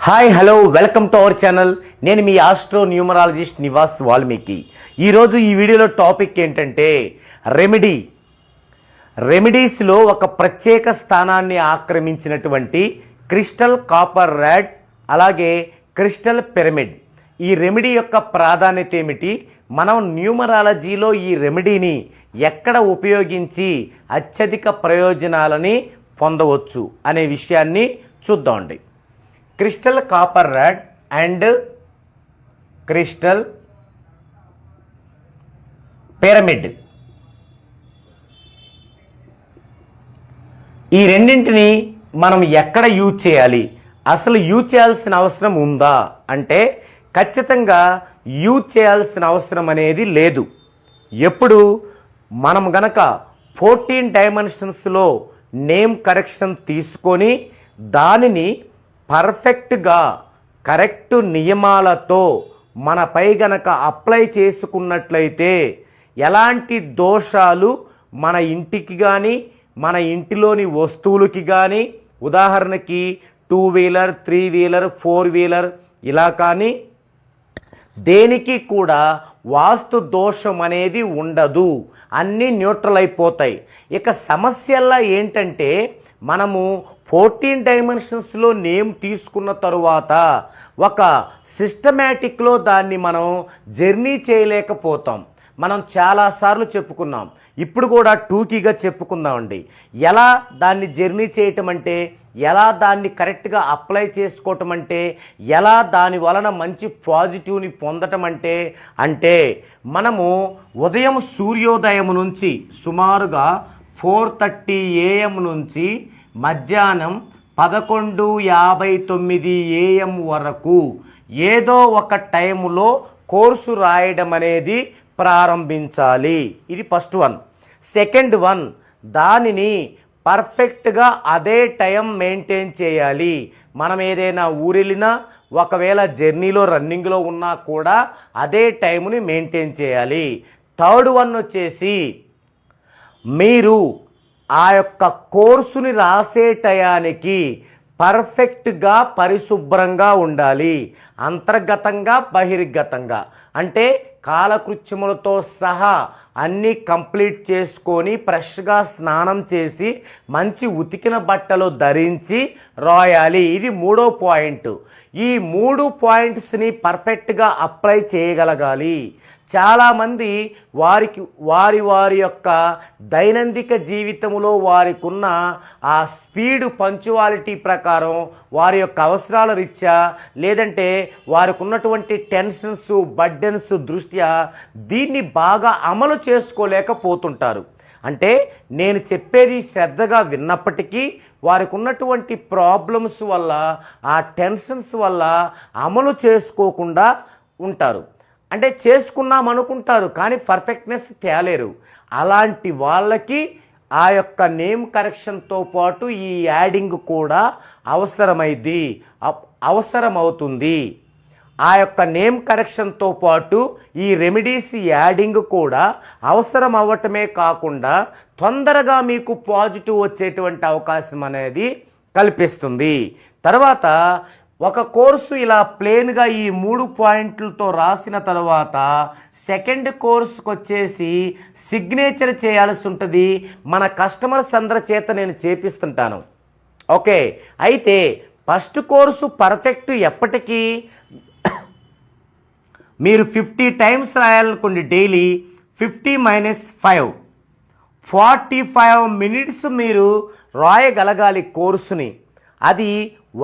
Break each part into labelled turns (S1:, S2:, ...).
S1: Hi hello welcome to our channel. నేను మీ astro numerologist Nivas Valmiki. ఈరోజు ఈ వీడియోలో టాపిక్ ఏంటంటే రెమెడీస్లో ఒక ప్రత్యేక స్థానాన్ని ఆక్రమించినటువంటి క్రిస్టల్ కాపర్ రాడ్, అలాగే క్రిస్టల్ పిరమిడ్. ఈ రెమెడీ యొక్క ప్రాధాన్యత ఏమిటి, మనం న్యూమరాలజీలో ఈ రెమెడీని ఎక్కడ ఉపయోగించి అత్యధిక ప్రయోజనాలని పొందవచ్చు అనే విషయాన్ని చూద్దామండి. Crystal copper rod and crystal pyramid, ఈ రెండింటిని మనం ఎక్కడ యూజ్ చేయాలి, అసలు యూజ్ చేయాల్సిన అవసరం ఉందా అంటే ఖచ్చితంగా యూజ్ చేయాల్సిన అవసరం అనేది లేదు. ఎప్పుడు మనం గనక 14 డైమెన్షన్స్లో నేమ్ కరెక్షన్ తీసుకొని దానిని పర్ఫెక్ట్గా కరెక్ట్ నియమాలతో మనపై గనక అప్లై చేసుకున్నట్లయితే ఎలాంటి దోషాలు మన ఇంటికి కానీ మన ఇంటిలోని వస్తువులకి కానీ, ఉదాహరణకి 2 వీలర్ 3 వీలర్ 4 వీలర్ ఇలా కానీ దేనికి కూడా వాస్తు దోషం అనేది ఉండదు, అన్నీ న్యూట్రల్ అయిపోతాయి. ఇక సమస్యల్లా ఏంటంటే మనము 14 డైమెన్షన్స్లో నేమ్ తీసుకున్న తరువాత ఒక సిస్టమేటిక్లో దాన్ని మనం జర్నీ చేయలేకపోతాం. మనం చాలాసార్లు చెప్పుకున్నాం, ఇప్పుడు కూడా టూకీగా చెప్పుకుందామండి. ఎలా దాన్ని జర్నీ చేయటం అంటే, ఎలా దాన్ని కరెక్ట్గా అప్లై చేసుకోవటం అంటే, ఎలా దాని వలన మంచి పాజిటివ్ని పొందటం అంటే మనము ఉదయం సూర్యోదయం నుంచి సుమారుగా 4:30 AM నుంచి మధ్యాహ్నం 11:59 AM వరకు ఏదో ఒక టైంలో కోర్సు రాయడం అనేది ప్రారంభించాలి. ఇది ఫస్ట్ వన్. సెకండ్ వన్, దానిని పర్ఫెక్ట్గా అదే టైం మెయింటైన్ చేయాలి. మనం ఏదైనా ఊరెళ్ళినా, ఒకవేళ జర్నీలో రన్నింగ్లో ఉన్నా కూడా అదే టైంని మెయింటైన్ చేయాలి. థర్డ్ వన్ వచ్చేసి మీరు ఆ యొక్క కోర్సుని రాసే టయానికి పర్ఫెక్ట్గా పరిశుభ్రంగా ఉండాలి, అంతర్గతంగా బహిర్గతంగా. అంటే కాలకృత్యములతో సహా అన్నీ కంప్లీట్ చేసుకొని ఫ్రెష్గా స్నానం చేసి మంచి ఉతికిన బట్టలు ధరించి రాయాలి. ఇది 3వ పాయింట్. ఈ 3 పాయింట్స్ని పర్ఫెక్ట్గా అప్లై చేయగలగాలి. చాలామంది వారి యొక్క దైనందిక జీవితంలో వారికి ఉన్న ఆ స్పీడ్ పంక్చువాలిటీ ప్రకారం, వారి యొక్క అవసరాల రీత్యా, లేదంటే వారికి ఉన్నటువంటి టెన్షన్స్ బర్డెన్స్ దృష్ట్యా దీన్ని బాగా అమలు చేసుకోలేకపోతుంటారు. అంటే నేను చెప్పేది శ్రద్ధగా విన్నప్పటికీ వారికి ఉన్నటువంటి ప్రాబ్లమ్స్ వల్ల, ఆ టెన్షన్స్ వల్ల అమలు చేసుకోకుండా ఉంటారు. అంటే చేసుకున్నాం అనుకుంటారు కానీ పర్ఫెక్ట్నెస్ తేలేరు. అలాంటి వాళ్ళకి ఆ యొక్క నేమ్ కరెక్షన్తో పాటు ఈ యాడింగ్ కూడా అవసరమవుతుంది. ఆ యొక్క నేమ్ కరెక్షన్తో పాటు ఈ రెమెడీస్ యాడింగ్ కూడా అవసరం అవ్వటమే కాకుండా తొందరగా మీకు పాజిటివ్ వచ్చేటువంటి అవకాశం అనేది కల్పిస్తుంది. తర్వాత ఒక కోర్సు ఇలా ప్లెయిన్గా ఈ 3 పాయింట్లతో రాసిన తర్వాత సెకండ్ కోర్సుకు వచ్చేసి సిగ్నేచర్ చేయాల్సి ఉంటుంది. మన కస్టమర్స్ అందరి చేత నేను చేపిస్తుంటాను. ఓకే, అయితే ఫస్ట్ కోర్సు పర్ఫెక్ట్ ఎప్పటికీ మీరు 50 టైమ్స్ రాయాలనుకోండి డైలీ, 50 - 5 45 మినిట్స్ మీరు రాయగలగాలి కోర్సుని. అది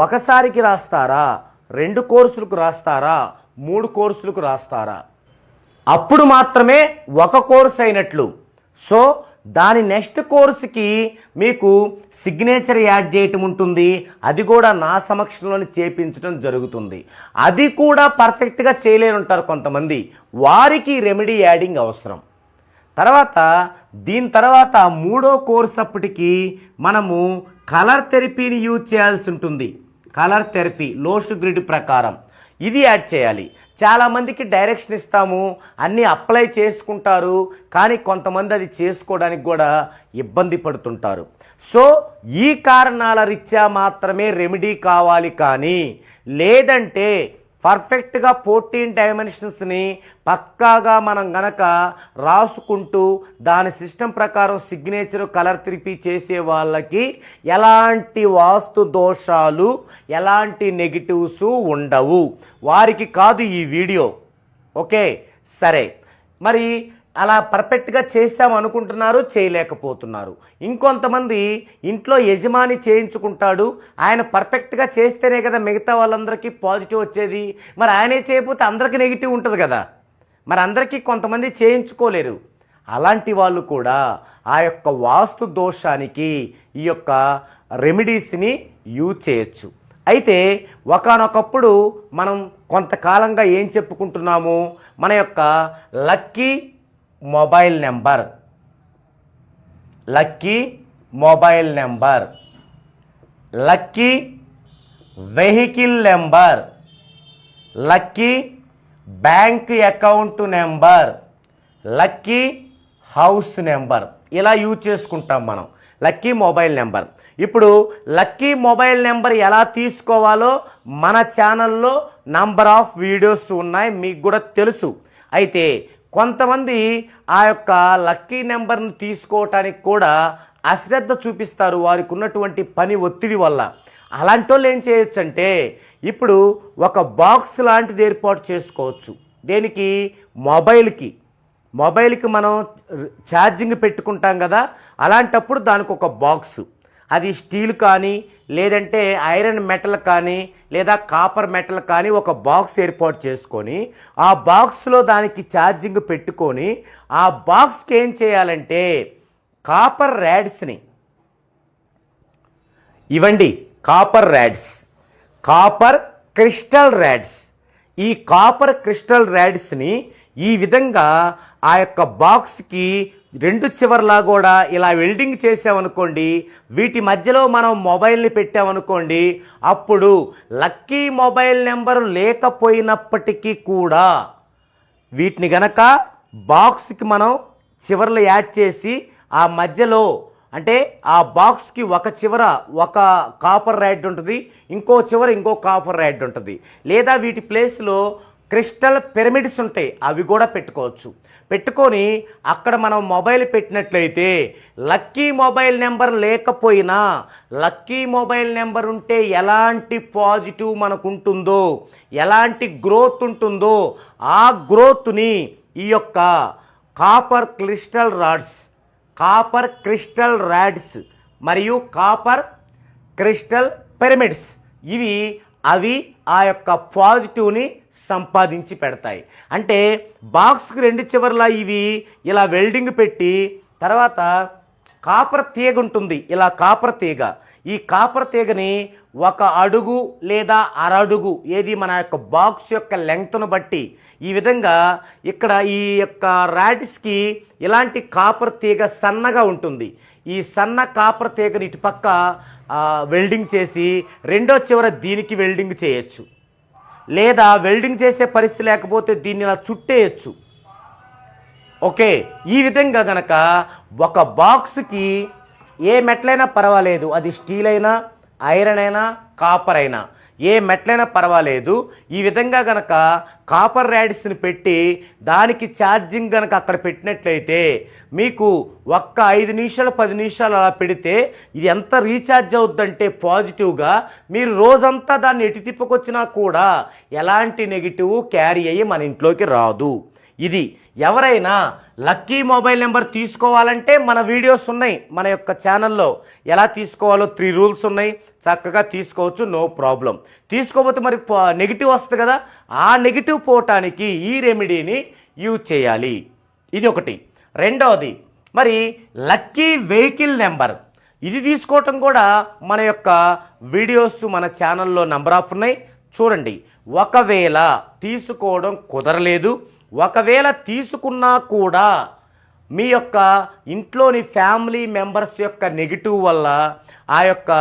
S1: ఒకసారికి రాస్తారా, 2 కోర్సులకు రాస్తారా, 3 కోర్సులకు రాస్తారా, అప్పుడు మాత్రమే ఒక కోర్సు అయినట్లు. సో దాని నెక్స్ట్ కోర్సుకి మీకు సిగ్నేచర్ యాడ్ చేయటం ఉంటుంది. అది కూడా నా సమక్షంలోనే చేపించడం జరుగుతుంది. అది కూడా పర్ఫెక్ట్గా చేయలేని ఉంటారు కొంతమంది, వారికి రెమెడీ యాడింగ్ అవసరం. తర్వాత దీని తర్వాత 3వ కోర్సు అప్పటికి మనము కలర్ థెరపీని యూజ్ చేయాల్సి ఉంటుంది. కలర్ థెరపీ లోస్ట్ గ్రిడ్ ప్రకారం ఇది యాడ్ చేయాలి. చాలామందికి డైరెక్షన్ ఇస్తాము, అన్నీ అప్లై చేసుకుంటారు, కానీ కొంతమంది అది చేసుకోవడానికి కూడా ఇబ్బంది పడుతుంటారు. సో ఈ కారణాల రీత్యా మాత్రమే రెమెడీ కావాలి, కానీ లేదంటే పర్ఫెక్ట్గా 14 డైమెన్షన్స్ని పక్కాగా మనం గనక రాసుకుంటూ దాని సిస్టమ్ ప్రకారం సిగ్నేచర్ కలర్ థెరపీ చేసే వాళ్ళకి ఎలాంటి వాస్తు దోషాలు ఎలాంటి నెగిటివ్స్ ఉండవు. వారికి కాదు ఈ వీడియో. ఓకే, సరే. మరి అలా పర్ఫెక్ట్గా చేస్తాం అనుకుంటున్నారు, చేయలేకపోతున్నారు. ఇంకొంతమంది ఇంట్లో యజమాని చేయించుకుంటాడు, ఆయన పర్ఫెక్ట్గా చేస్తేనే కదా మిగతా వాళ్ళందరికీ పాజిటివ్ వచ్చేది. మరి ఆయనే చేయకపోతే అందరికీ నెగిటివ్ ఉంటుంది కదా. మరి అందరికీ కొంతమంది చేయించుకోలేరు. అలాంటి వాళ్ళు కూడా ఆ యొక్క వాస్తు దోషానికి ఈ యొక్క రెమెడీస్ని యూజ్ చేయొచ్చు. అయితే ఒకానొకప్పుడు మనం కొంతకాలంగా ఏం చెప్పుకుంటున్నాము, మన యొక్క lucky mobile number, lucky mobile number, lucky vehicle number, lucky bank account number, lucky house number, ఇలా యూజ్ చేసుకుంటాం మనం లక్కీ మొబైల్ నెంబర్. ఇప్పుడు లక్కీ మొబైల్ నెంబర్ ఎలా తీసుకోవాలో మన ఛానల్లో నంబర్ ఆఫ్ వీడియోస్ ఉన్నాయి, మీకు కూడా తెలుసు. అయితే కొంతమంది ఆ యొక్క లక్కీ నెంబర్ని తీసుకోవటానికి కూడా అశ్రద్ధ చూపిస్తారు వారికి ఉన్నటువంటి పని ఒత్తిడి వల్ల. అలాంటి వాళ్ళు ఏం చేయొచ్చంటే ఇప్పుడు ఒక బాక్స్ లాంటిది ఏర్పాటు చేసుకోవచ్చు. దేనికి? మొబైల్కి మనం ఛార్జింగ్ పెట్టుకుంటాం కదా, అలాంటప్పుడు దానికి ఒక బాక్సు, అది స్టీల్ కానీ లేదంటే ఐరన్ మెటల్ కానీ లేదా కాపర్ మెటల్ కానీ ఒక బాక్స్ ఏర్పాటు చేసుకొని ఆ బాక్స్లో దానికి ఛార్జింగ్ పెట్టుకొని ఆ బాక్స్కి ఏం చేయాలంటే కాపర్ ర్యాడ్స్ని ఇవ్వండి. కాపర్ క్రిస్టల్ ర్యాడ్స్, ఈ కాపర్ క్రిస్టల్ ర్యాడ్స్ని ఈ విధంగా ఆ యొక్క బాక్స్కి రెండు చివర్లా కూడా ఇలా వెల్డింగ్ చేసామనుకోండి, వీటి మధ్యలో మనం మొబైల్ని పెట్టామనుకోండి, అప్పుడు లక్కీ మొబైల్ నెంబర్ లేకపోయినప్పటికీ కూడా వీటిని గనక బాక్స్కి మనం చివర్లు యాడ్ చేసి ఆ మధ్యలో, అంటే ఆ బాక్స్కి ఒక చివర ఒక కాపర్ ర్యాడ్ ఉంటుంది, ఇంకో చివర ఇంకో కాపర్ ర్యాడ్ ఉంటుంది, లేదా వీటి ప్లేస్లో క్రిస్టల్ పిరమిడ్స్ ఉంటాయి, అవి కూడా పెట్టుకొని అక్కడ మనం మొబైల్ పెట్టినట్లయితే లక్కీ మొబైల్ నెంబర్ లేకపోయినా లక్కీ మొబైల్ నెంబర్ ఉంటే ఎలాంటి పాజిటివ్ మనకు ఉంటుందో, ఎలాంటి గ్రోత్ ఉంటుందో ఆ గ్రోత్ని ఈ యొక్క కాపర్ క్రిస్టల్ రాడ్స్ మరియు కాపర్ క్రిస్టల్ పిరమిడ్స్ అవి ఆ యొక్క పాజిటివ్ని సంపాదించి పెడతాయి. అంటే బాక్స్కి రెండు చివర్లా ఇవి ఇలా వెల్డింగ్ పెట్టి, తర్వాత కాపర్ తీగ ఉంటుంది, ఇలా కాపర్ తీగ, ఈ కాపర్ తీగని 1 అడుగు లేదా అరడుగు, ఏది మన యొక్క బాక్స్ యొక్క లెంగ్త్ను బట్టి ఈ విధంగా ఇక్కడ ఈ యొక్క ర్యాడ్స్కి ఇలాంటి కాపర్ తీగ సన్నగా ఉంటుంది. ఈ సన్న కాపర్ తీగని ఇటుపక్క వెల్డింగ్ చేసి రెండో చివర దీనికి వెల్డింగ్ చేయొచ్చు, లేదా వెల్డింగ్ చేసే పరిస్థితి లేకపోతే దీన్ని ఇలా చుట్టేయచ్చు. ఓకే, ఈ విధంగా గనక ఒక బాక్స్కి ఏ మెట్లైనా పర్వాలేదు, అది స్టీల్ అయినా ఐరన్ అయినా కాపర్ అయినా ఏ మెట్లైనా పర్వాలేదు, ఈ విధంగా గనక కాపర్ ర్యాడ్స్ని పెట్టి దానికి ఛార్జింగ్ గనక అక్కడ పెట్టినట్లయితే మీకు 5 నిమిషాలు 10 నిమిషాలు అలా పెడితే ఇది ఎంత రీఛార్జ్ అవుద్దంటే పాజిటివ్గా మీరు రోజంతా దాన్ని ఎటు తిప్పుకొచ్చినా కూడా ఎలాంటి నెగిటివ్ క్యారీ అయ్యి మన ఇంట్లోకి రాదు. ఇది ఎవరైనా లక్కీ మొబైల్ నెంబర్ తీసుకోవాలంటే మన వీడియోస్ ఉన్నాయి మన యొక్క ఛానల్లో, ఎలా తీసుకోవాలో 3 రూల్స్ ఉన్నాయి, చక్కగా తీసుకోవచ్చు, నో ప్రాబ్లం. తీసుకోకపోతే మరి నెగిటివ్ వస్తుంది కదా, ఆ నెగిటివ్ పోవటానికి ఈ రెమెడీని యూజ్ చేయాలి. ఇది ఒకటి. రెండవది మరి లక్కీ వెహికల్ నెంబర్, ఇది తీసుకోవటం కూడా మన యొక్క వీడియోస్ మన ఛానల్లో నంబర్ ఆఫ్ ఉన్నాయి, చూడండి. ఒకవేళ తీసుకోవడం కుదరలేదు, ఒకవేళ తీసుకున్నా కూడా మీ యొక్క ఇంట్లోని ఫ్యామిలీ మెంబర్స్ యొక్క నెగిటివ్ వల్ల ఆ యొక్క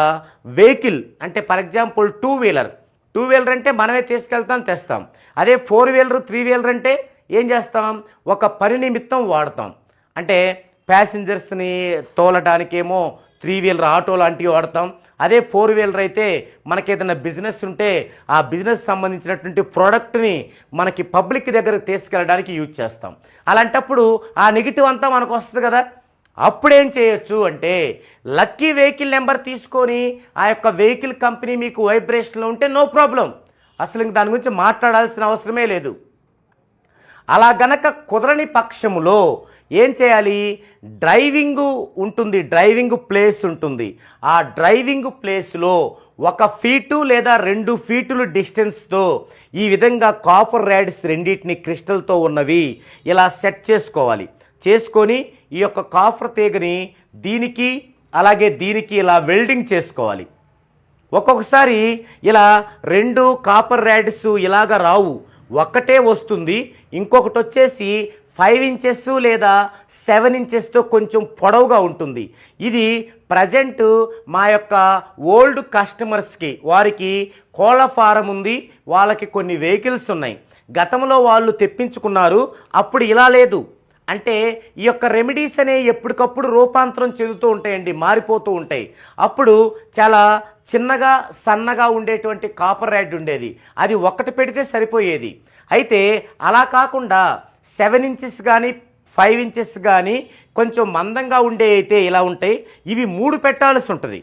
S1: వెహికల్, అంటే for example 2 wheeler two wheeler అంటే మనమే తీసుకెళ్తాం తెస్తాం. అదే ఫోర్ వీలర్, త్రీ వీలర్ అంటే ఏం చేస్తాం, ఒక పని నిమిత్తం వాడతాం. అంటే ప్యాసింజర్స్ని తోలడానికేమో త్రీ వీలర్ ఆటో లాంటివి వాడతాం. అదే ఫోర్ వీలర్ అయితే మనకి ఏదైనా బిజినెస్ ఉంటే ఆ బిజినెస్ సంబంధించినటువంటి ప్రోడక్ట్ని మనకి పబ్లిక్ దగ్గరకు తీసుకెళ్ళడానికి యూజ్ చేస్తాం. అలాంటప్పుడు ఆ నెగిటివ్ అంతా మనకు వస్తుంది కదా. అప్పుడేం చేయొచ్చు అంటే లక్కీ వెహికల్ నెంబర్ తీసుకొని ఆ యొక్క వెహికల్ కంపెనీ మీకు వైబ్రేషన్లో ఉంటే నో ప్రాబ్లం, అసలు ఇంక దాని గురించి మాట్లాడాల్సిన అవసరమే లేదు. అలా గనక కుదరని పక్షములో ఏం చేయాలి, డ్రైవింగ్ ఉంటుంది, డ్రైవింగ్ ప్లేస్ ఉంటుంది. ఆ డ్రైవింగ్ ప్లేస్లో 1 ఫీటు లేదా 2 ఫీటులు డిస్టెన్స్తో ఈ విధంగా కాపర్ ర్యాడ్స్ రెండింటిని క్రిస్టల్తో ఉన్నవి ఇలా సెట్ చేసుకోవాలి. చేసుకొని ఈ యొక్క కాపర్ తీగని దీనికి అలాగే దీనికి ఇలా వెల్డింగ్ చేసుకోవాలి. ఒక్కొక్కసారి ఇలా 2 కాపర్ ర్యాడ్స్ ఇలాగా రావు, ఒక్కటే వస్తుంది. ఇంకొకటి వచ్చేసి 5 ఇంచెస్ లేదా 7 ఇంచెస్తో కొంచెం పొడవుగా ఉంటుంది. ఇది ప్రజెంట్ మా యొక్క ఓల్డ్ కస్టమర్స్కి, వారికి కోళ్ళ ఫారం ఉంది, వాళ్ళకి కొన్ని వెహికల్స్ ఉన్నాయి, గతంలో వాళ్ళు తెప్పించుకున్నారు. అప్పుడు ఇలా లేదు. అంటే ఈ యొక్క రెమెడీస్ అనేవి ఎప్పటికప్పుడు రూపాంతరం చెందుతూ ఉంటాయండి, మారిపోతూ ఉంటాయి. అప్పుడు చాలా చిన్నగా సన్నగా ఉండేటువంటి కాపర్ ర్యాడ్ ఉండేది, అది ఒక్కటి పెడితే సరిపోయేది. అయితే అలా కాకుండా 7 ఇంచెస్ కానీ 5 ఇంచెస్ కానీ కొంచెం మందంగా ఉండే అయితే ఇలా ఉంటాయి. ఇవి 3 పెట్టాల్సి ఉంటుంది.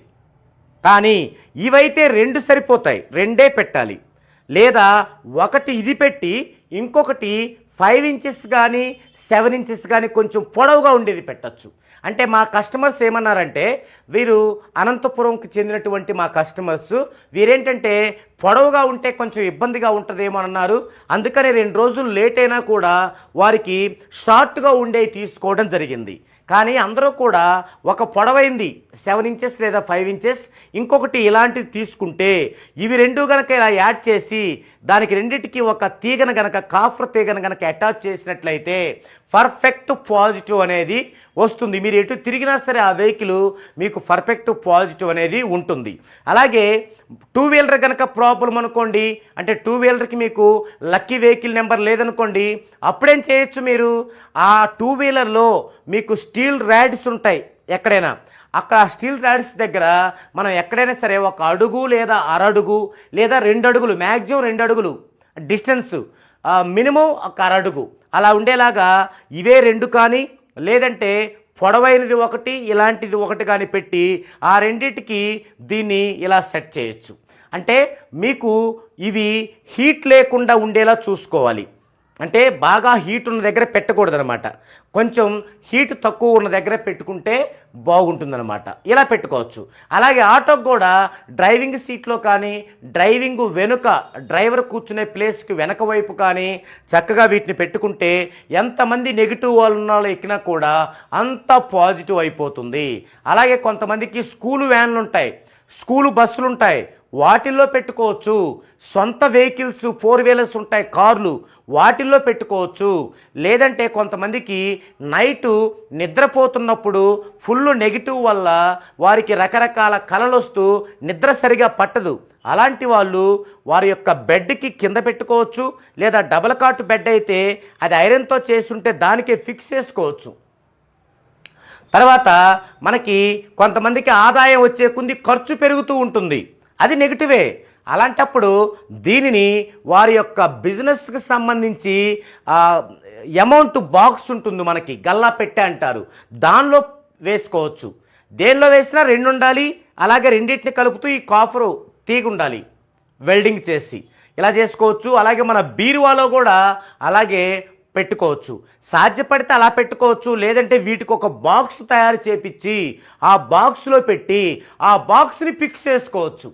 S1: కానీ ఇవైతే 2 సరిపోతాయి, 2 పెట్టాలి. లేదా ఒకటి ఇది పెట్టి ఇంకొకటి 5 ఇంచెస్ కానీ 7 ఇంచెస్ కానీ కొంచెం పొడవుగా ఉండేది పెట్టచ్చు. అంటే మా కస్టమర్స్ ఏమన్నారంటే, వీరు అనంతపురంకి చెందినటువంటి మా కస్టమర్స్, వీరేంటంటే పొడవుగా ఉంటే కొంచెం ఇబ్బందిగా ఉంటుందేమో అన్నారు. అందుకని 2 రోజులు లేట్ అయినా కూడా వారికి షార్ట్గా ఉండేవి తీసుకోవడం జరిగింది. కానీ అందరూ కూడా ఒక పొడవైంది 7 ఇంచెస్ లేదా 5 ఇంచెస్ ఇంకొకటి ఇలాంటిది తీసుకుంటే ఇవి 2 గనక ఇలా యాడ్ చేసి దానికి రెండింటికి ఒక తీగన గనక కాఫర్ తీగన గనక అటాచ్ చేసినట్లయితే పర్ఫెక్ట్ పాజిటివ్ అనేది వస్తుంది. మీరు ఎటు తిరిగినా సరే ఆ వెహికల్ మీకు పర్ఫెక్ట్ పాజిటివ్ అనేది ఉంటుంది. అలాగే టూ వీలర్ కనుక ప్రాబ్లం అనుకోండి, అంటే టూ వీలర్కి మీకు లక్కీ వెహికల్ నెంబర్ లేదనుకోండి, అప్పుడేం చేయొచ్చు, మీరు ఆ టూ వీలర్లో మీకు స్టీల్ ర్యాడ్స్ ఉంటాయి ఎక్కడైనా, అక్కడ స్టీల్ ర్యాడ్స్ దగ్గర మనం ఎక్కడైనా సరే 1 అడుగు లేదా అరడుగు లేదా 2 అడుగులు, మ్యాక్సిమం 2 అడుగులు డిస్టెన్స్, మినిమం 1 అడుగు అలా ఉండేలాగా ఇవే 2 కానీ లేదంటే పొడవైనది ఒకటి ఇలాంటిది ఒకటి కానీ పెట్టి ఆ రెండింటికి దీన్ని ఇలా సెట్ చేయొచ్చు. అంటే మీకు ఇవి హీట్ లేకుండా ఉండేలా చూసుకోవాలి. అంటే బాగా హీట్ ఉన్న దగ్గర పెట్టకూడదనమాట, కొంచెం హీట్ తక్కువ ఉన్న దగ్గర పెట్టుకుంటే బాగుంటుందన్నమాట. ఇలా పెట్టుకోవచ్చు. అలాగే ఆటోకి కూడా డ్రైవింగ్ సీట్లో కానీ డ్రైవింగ్ వెనుక డ్రైవర్ కూర్చునే ప్లేస్కి వెనక వైపు కానీ చక్కగా వీటిని పెట్టుకుంటే ఎంతమంది నెగిటివ్ వాళ్ళు ఎక్కినా కూడా అంత పాజిటివ్ అయిపోతుంది. అలాగే కొంతమందికి స్కూలు వ్యాన్లు ఉంటాయి, స్కూలు బస్సులు ఉంటాయి, వాటిల్లో పెట్టుకోవచ్చు. సొంత వెహికల్స్ 4 వీలర్స్ ఉంటాయి, కార్లు, వాటిల్లో పెట్టుకోవచ్చు. లేదంటే కొంతమందికి నైటు నిద్రపోతున్నప్పుడు ఫుల్ నెగిటివ్ వల్ల వారికి రకరకాల కలలు వస్తూ నిద్ర సరిగా పట్టదు. అలాంటి వాళ్ళు వారి యొక్క బెడ్కి కింద పెట్టుకోవచ్చు. లేదా డబల్ కాట్ బెడ్ అయితే అది ఐరన్తో చేసుంటే దానికే ఫిక్స్ చేసుకోవచ్చు. తర్వాత మనకి కొంతమందికి ఆదాయం వచ్చే కొద్ది ఖర్చు పెరుగుతూ ఉంటుంది, అది నెగిటివే. అలాంటప్పుడు దీనిని వారి యొక్క బిజినెస్కి సంబంధించి అమౌంట్ బాక్స్ ఉంటుంది మనకి, గల్లా పెట్టె అంటారు, దానిలో వేసుకోవచ్చు. దేనిలో వేసినా 2 ఉండాలి. అలాగే రెండింటిని కలుపుతూ ఈ కాపరు తీగ ఉండాలి వెల్డింగ్ చేసి, ఇలా చేసుకోవచ్చు. అలాగే మన బీరువాలో కూడా అలాగే పెట్టుకోవచ్చు. సాధ్యపడితే అలా పెట్టుకోవచ్చు. లేదంటే వీటికి ఒక బాక్స్ తయారు చేపించి ఆ బాక్స్లో పెట్టి ఆ బాక్స్ని ఫిక్స్ చేసుకోవచ్చు.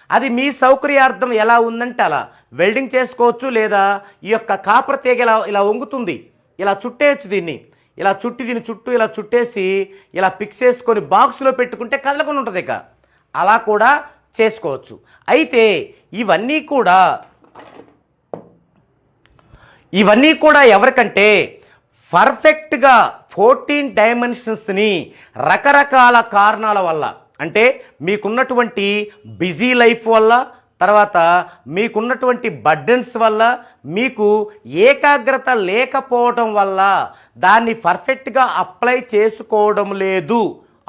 S1: అది మీ సౌకర్యార్థం ఎలా ఉందంటే అలా వెల్డింగ్ చేసుకోవచ్చు. లేదా ఈ యొక్క కాపర్ తీగ ఇలా వంగుతుంది, ఇలా చుట్టేయచ్చు. దీన్ని ఇలా చుట్టి దీని చుట్టూ ఇలా చుట్టేసి ఇలా ఫిక్స్ చేసుకొని బాక్స్లో పెట్టుకుంటే కదలకుండా ఉంటుంది. ఇక అలా కూడా చేసుకోవచ్చు. అయితే ఇవన్నీ కూడా ఎవరికంటే పర్ఫెక్ట్గా 14 డైమెన్షన్స్ని రకరకాల కారణాల వల్ల, అంటే మీకున్నటువంటి బిజీ లైఫ్ వల్ల, తర్వాత మీకున్నటువంటి బర్డెన్స్ వల్ల, మీకు ఏకాగ్రత లేకపోవడం వల్ల దాన్ని పర్ఫెక్ట్గా అప్లై చేసుకోవడం లేదు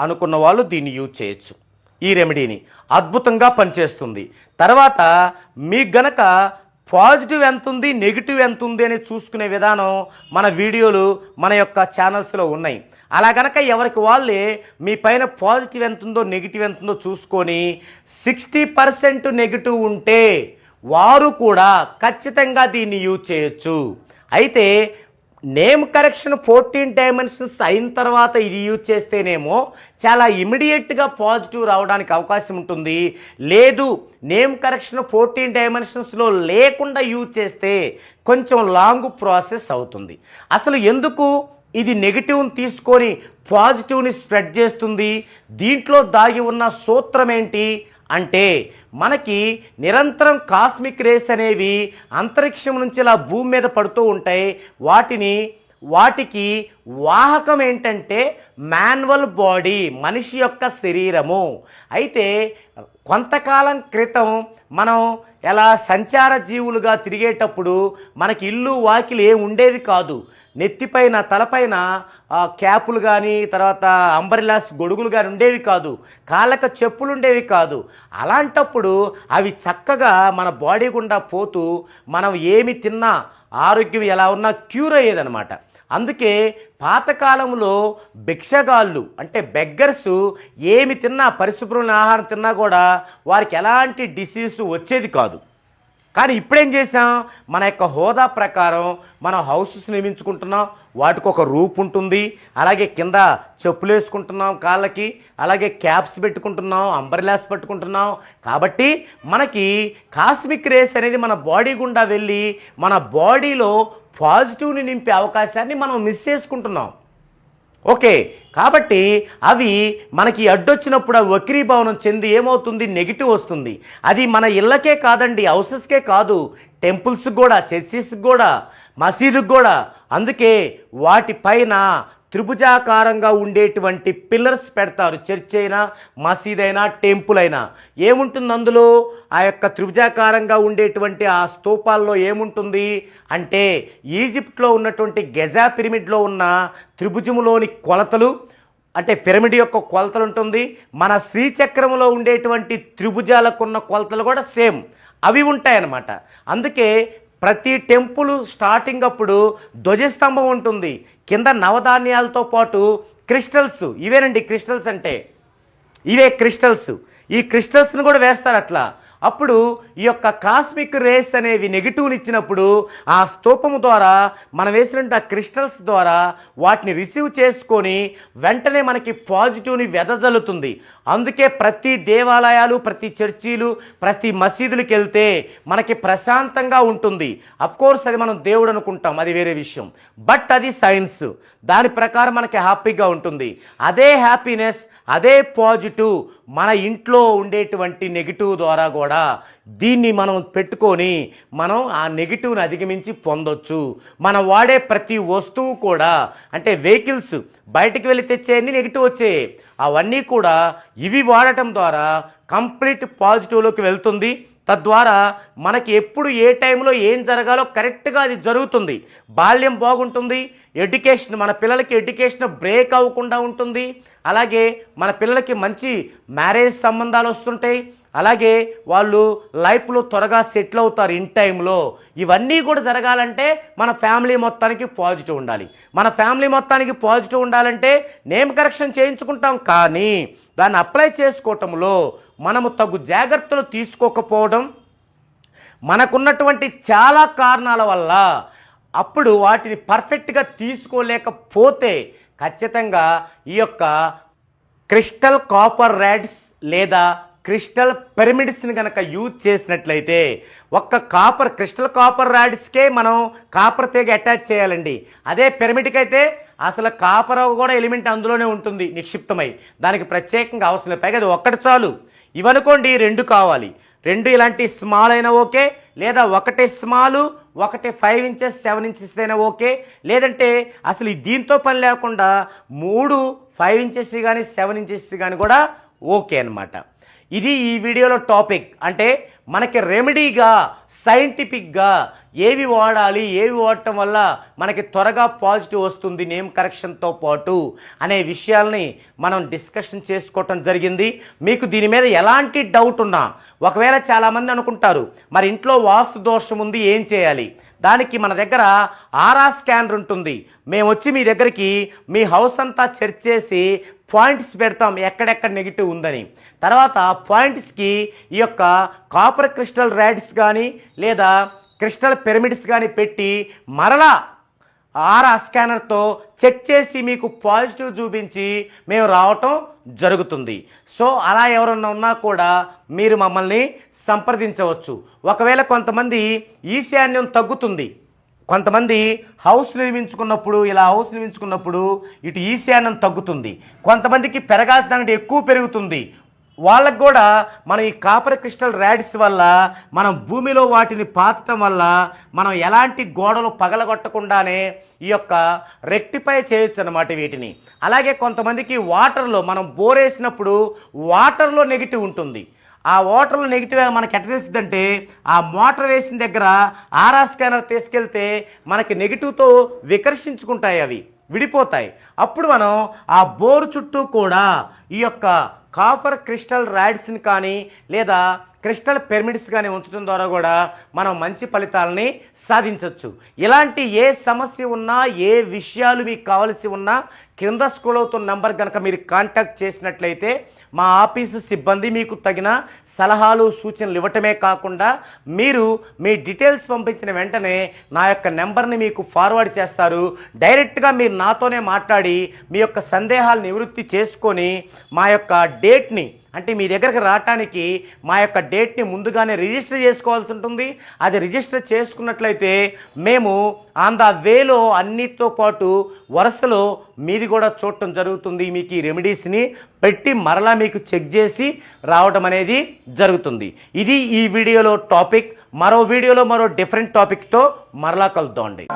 S1: అనుకున్న వాళ్ళు దీన్ని యూజ్ చేయొచ్చు. ఈ రెమెడీని అద్భుతంగా పనిచేస్తుంది. తర్వాత మీకు గనక పాజిటివ్ ఎంత ఉంది, నెగిటివ్ ఎంత ఉంది అని చూసుకునే విధానం మన వీడియోలు మన యొక్క ఛానల్స్లో ఉన్నాయి. అలా గనక ఎవరికి వాళ్ళే మీ పైన పాజిటివ్ ఎంత ఉందో, నెగిటివ్ ఎంత ఉందో చూసుకొని 60% నెగిటివ్ ఉంటే వారు కూడా ఖచ్చితంగా దీన్ని యూజ్ చేయొచ్చు. అయితే నేమ్ కరెక్షన్ 14 డైమెన్షన్స్ అయిన తర్వాత ఇది యూజ్ చేస్తేనేమో చాలా ఇమీడియట్గా పాజిటివ్ రావడానికి అవకాశం ఉంటుంది. లేదు, నేమ్ కరెక్షన్ 14 డైమెన్షన్స్లో లేకుండా యూజ్ చేస్తే కొంచెం లాంగ్ ప్రాసెస్ అవుతుంది. అసలు ఎందుకు ఇది నెగిటివ్ని తీసుకొని పాజిటివ్ని స్ప్రెడ్ చేస్తుంది? దీంట్లో దాగి ఉన్న సూత్రం ఏంటి అంటే, మనకి నిరంతరం కాస్మిక్ రేస్ అనేవి అంతరిక్షం నుంచి ఇలా భూమి మీద పడుతూ ఉంటాయి. వాటికి వాహకం ఏంటంటే మాన్యువల్ బాడీ, మనిషి యొక్క శరీరము. అయితే కొంతకాలం క్రితం మనం ఎలా సంచార జీవులుగా తిరిగేటప్పుడు మనకి ఇల్లు వాకిలు ఏం ఉండేది కాదు. నెత్తిపైన తలపైన క్యాపులు కానీ, తర్వాత అంబరిలాస్ గొడుగులు కానీ ఉండేవి కాదు. కాళ్ళకు చెప్పులు ఉండేవి కాదు. అలాంటప్పుడు అవి చక్కగా మన బాడీ గుండా పోతూ మనం ఏమి తిన్నా, ఆరోగ్యం ఎలా ఉన్నా క్యూర్ అయ్యేదన్నమాట. అందుకే పాతకాలంలో భిక్షగాళ్ళు అంటే బెగ్గర్స్ ఏమి తిన్నా, పరిశుభ్రమైన ఆహారం తిన్నా కూడా వారికి ఎలాంటి డిసీజ్ వచ్చేది కాదు. కానీ ఇప్పుడేం చేసాం, మన యొక్క హోదా ప్రకారం మనం హౌసెస్ నిర్మించుకుంటున్నాం, వాటికి ఒక రూప్ ఉంటుంది, అలాగే కింద చెప్పులు వేసుకుంటున్నాం కాళ్ళకి, అలాగే క్యాప్స్ పెట్టుకుంటున్నాం, అంబ్రెలాస్ పట్టుకుంటున్నాం. కాబట్టి మనకి కాస్మిక్ రేస్ అనేది మన బాడీ గుండా వెళ్ళి మన బాడీలో పాజిటివ్ని నింపే అవకాశాన్ని మనం మిస్ చేసుకుంటున్నాం. ఓకే, కాబట్టి అవి మనకి అడ్డొచ్చినప్పుడు అవి వక్రీభవనం చెంది ఏమవుతుంది, నెగిటివ్ వస్తుంది. అది మన ఇళ్ళకే కాదండి, హౌసెస్కే కాదు, టెంపుల్స్కి కూడా, చర్చిస్కి కూడా, మసీదుకి కూడా. అందుకే వాటిపైన త్రిభుజాకారంగా ఉండేటువంటి పిల్లర్స్ పెడతారు. చర్చ్ అయినా, మసీద్ అయినా, టెంపుల్ అయినా. ఏముంటుంది అందులో? ఆ యొక్క త్రిభుజాకారంగా ఉండేటువంటి ఆ స్తూపాల్లో ఏముంటుంది అంటే, ఈజిప్ట్లో ఉన్నటువంటి గెజా పిరమిడ్లో ఉన్న త్రిభుజములోని కొలతలు, అంటే పిరమిడ్ యొక్క కొలతలు ఉంటుంది. మన శ్రీచక్రంలో ఉండేటువంటి త్రిభుజాలకున్న కొలతలు కూడా సేమ్ అవి ఉంటాయన్నమాట. అందుకే ప్రతి టెంపుల్ స్టార్టింగ్ అప్పుడు ధ్వజస్తంభం ఉంటుంది, కింద నవధాన్యాలతో పాటు క్రిస్టల్స్. ఇవేనండి క్రిస్టల్స్ అంటే, ఇవే క్రిస్టల్స్. ఈ క్రిస్టల్స్ని కూడా వేస్తారు అట్లా. అప్పుడు ఈ యొక్క కాస్మిక్ రేస్ అనేవి నెగిటివ్ని ఇచ్చినప్పుడు ఆ స్తూపము ద్వారా మనం వేసినట్టు ఆ క్రిస్టల్స్ ద్వారా వాటిని రిసీవ్ చేసుకొని వెంటనే మనకి పాజిటివ్ని వెదజల్లుతుంది. అందుకే ప్రతి దేవాలయాలు, ప్రతి చర్చీలు, ప్రతి మసీదులకు వెళ్తే మనకి ప్రశాంతంగా ఉంటుంది. అఫ్కోర్స్ అది మనం దేవుడు అనుకుంటాం, అది వేరే విషయం. బట్ అది సైన్స్, దాని ప్రకారం మనకి హ్యాపీగా ఉంటుంది. అదే హ్యాపీనెస్, అదే పాజిటివ్ మన ఇంట్లో ఉండేటువంటి నెగిటివ్ ద్వారా కూడా దీన్ని మనం పెట్టుకొని మనం ఆ నెగిటివ్ని అధిగమించి పొందొచ్చు. మనం వాడే ప్రతి వస్తువు కూడా, అంటే వెహికల్స్ బయటికి వెళ్ళి తెచ్చేయన్ని నెగిటివ్ వచ్చాయి, అవన్నీ కూడా ఇవి వాడటం ద్వారా కంప్లీట్ పాజిటివ్లోకి వెళ్తుంది. తద్వారా మనకి ఎప్పుడు ఏ టైంలో ఏం జరగాలో కరెక్ట్గా అది జరుగుతుంది. బాల్యం బాగుంటుంది, ఎడ్యుకేషన్, మన పిల్లలకి ఎడ్యుకేషన్ బ్రేక్ అవ్వకుండా ఉంటుంది. అలాగే మన పిల్లలకి మంచి మ్యారేజ్ సంబంధాలు వస్తుంటాయి. అలాగే వాళ్ళు లైఫ్లో త్వరగా సెటిల్ అవుతారు ఇన్ టైంలో. ఇవన్నీ కూడా జరగాలంటే మన ఫ్యామిలీ మొత్తానికి పాజిటివ్ ఉండాలి. మన ఫ్యామిలీ మొత్తానికి పాజిటివ్ ఉండాలంటే నేమ్ కరెక్షన్ చేయించుకుంటాం, కానీ దాన్ని అప్లై చేసుకోవటంలో మనము తగు జాగ్రత్తలు తీసుకోకపోవడం, మనకున్నటువంటి చాలా కారణాల వల్ల అప్పుడు వాటిని పర్ఫెక్ట్గా తీసుకోలేకపోతే ఖచ్చితంగా ఈ యొక్క క్రిస్టల్ కాపర్ రాడ్స్ లేదా క్రిస్టల్ పిరమిడ్స్ని కనుక యూజ్ చేసినట్లయితే, ఒక్క క్రిస్టల్ కాపర్ రాడ్స్కే మనం కాపర్ తీగ అటాచ్ చేయాలండి. అదే పిరమిడ్కి అయితే అసలు కాపర్ కూడా ఎలిమెంట్ అందులోనే ఉంటుంది నిక్షిప్తమై, దానికి ప్రత్యేకంగా అవసరం లేదు. పైగా అది ఒక్కటి చాలు. ఇవనుకోండి 2 కావాలి, 2 ఇలాంటి స్మాల్ అయినా ఓకే, లేదా ఒకటే స్మాలు, ఒకటే 5 ఇంచెస్ 7 ఇంచెస్ అయినా ఓకే. లేదంటే అసలు దీంతో పని లేకుండా 3 5 ఇంచెస్ కానీ 7 ఇంచెస్ కానీ కూడా ఓకే అనమాట. ఇది ఈ వీడియోలో టాపిక్. అంటే మనకి రెమెడీగా సైంటిఫిక్గా ఏవి వాడాలి, ఏవి వాడటం వల్ల మనకి త్వరగా పాజిటివ్ వస్తుంది నేమ్ కరెక్షన్తో పాటు అనే విషయాల్ని మనం డిస్కషన్ చేసుకోవటం జరిగింది. మీకు దీని మీద ఎలాంటి డౌట్ ఉన్నా, ఒకవేళ చాలామంది అనుకుంటారు మరి ఇంట్లో వాస్తు దోషం ఉంది ఏం చేయాలి, దానికి మన దగ్గర ఆరా స్కానర్ ఉంటుంది. మేము వచ్చి మీ దగ్గరికి మీ హౌస్ అంతా చెక్ చేసి పాయింట్స్ పెడతాం ఎక్కడెక్కడ నెగిటివ్ ఉందని. తర్వాత పాయింట్స్కి ఈ యొక్క కాపర్ క్రిస్టల్ ర్యాడ్స్ కానీ లేదా క్రిస్టల్ పిరమిడ్స్ కానీ పెట్టి మరలా ఆరా స్కానర్తో చెక్ చేసి మీకు పాజిటివ్ చూపించి మేము రావటం జరుగుతుంది. సో అలా ఎవరన్నా ఉన్నా కూడా మీరు మమ్మల్ని సంప్రదించవచ్చు. ఒకవేళ కొంతమంది ఈశాన్యం తగ్గుతుంది, కొంతమంది హౌస్ నిర్మించుకున్నప్పుడు ఇటు ఈశాన్యం తగ్గుతుంది, కొంతమందికి పెరగాల్సిన దానికంటే ఎక్కువ పెరుగుతుంది. వాళ్ళకు కూడా మనం ఈ కాపర్ క్రిస్టల్ ర్యాడ్స్ వల్ల మనం భూమిలో వాటిని పాతటం వల్ల మనం ఎలాంటి గోడలు పగలగొట్టకుండానే ఈ యొక్క రెక్టిఫై చేయొచ్చు అన్నమాట వీటిని. అలాగే కొంతమందికి వాటర్లో మనం బోర్ వేసినప్పుడు వాటర్లో నెగిటివ్ ఉంటుంది. ఆ వాటర్లో నెగిటివ్ మనకి ఎట్లా తెలిసిందంటే ఆ మోటార్ వేసిన దగ్గర ఆరా స్కానర్ తీసుకెళ్తే మనకి నెగిటివ్తో వికర్షించుకుంటాయి, అవి విడిపోతాయి. అప్పుడు మనం ఆ బోరు చుట్టూ కూడా ఈ యొక్క కాపర్ క్రిస్టల్ ర్యాడ్స్ని కానీ లేదా క్రిస్టల్ పిరమిడ్స్ కానీ ఉంచడం ద్వారా కూడా మనం మంచి ఫలితాలని సాధించవచ్చు. ఇలాంటి ఏ సమస్య ఉన్నా, ఏ విషయాలు మీకు కావాల్సి ఉన్నా కింద స్క్రోల్ అవుతున్న నంబర్ కనుక మీరు కాంటాక్ట్ చేసినట్లయితే మా ఆఫీసు సిబ్బంది మీకు తగిన సలహాలు సూచనలు ఇవ్వటమే కాకుండా మీరు మీ డీటెయిల్స్ పంపించిన వెంటనే నా యొక్క నెంబర్ని మీకు ఫార్వర్డ్ చేస్తారు. డైరెక్ట్గా మీరు నాతోనే మాట్లాడి మీ యొక్క సందేహాలు నివృత్తి చేసుకొని మా యొక్క డేట్ని, అంటే మీ దగ్గరకు రావటానికి మా యొక్క డేట్ని ముందుగానే రిజిస్టర్ చేసుకోవాల్సి ఉంటుంది. అది రిజిస్టర్ చేసుకున్నట్లయితే మేము ఆన్ ద వేలో అన్నిటితో పాటు వరుసలో మీది కూడా చూడటం జరుగుతుంది. మీకు ఈ రెమెడీస్ని పెట్టి మరలా మీకు చెక్ చేసి రావడం అనేది జరుగుతుంది. ఇది ఈ వీడియోలో టాపిక్. మరో వీడియోలో మరో డిఫరెంట్ టాపిక్తో మరలా కలుద్దామండి.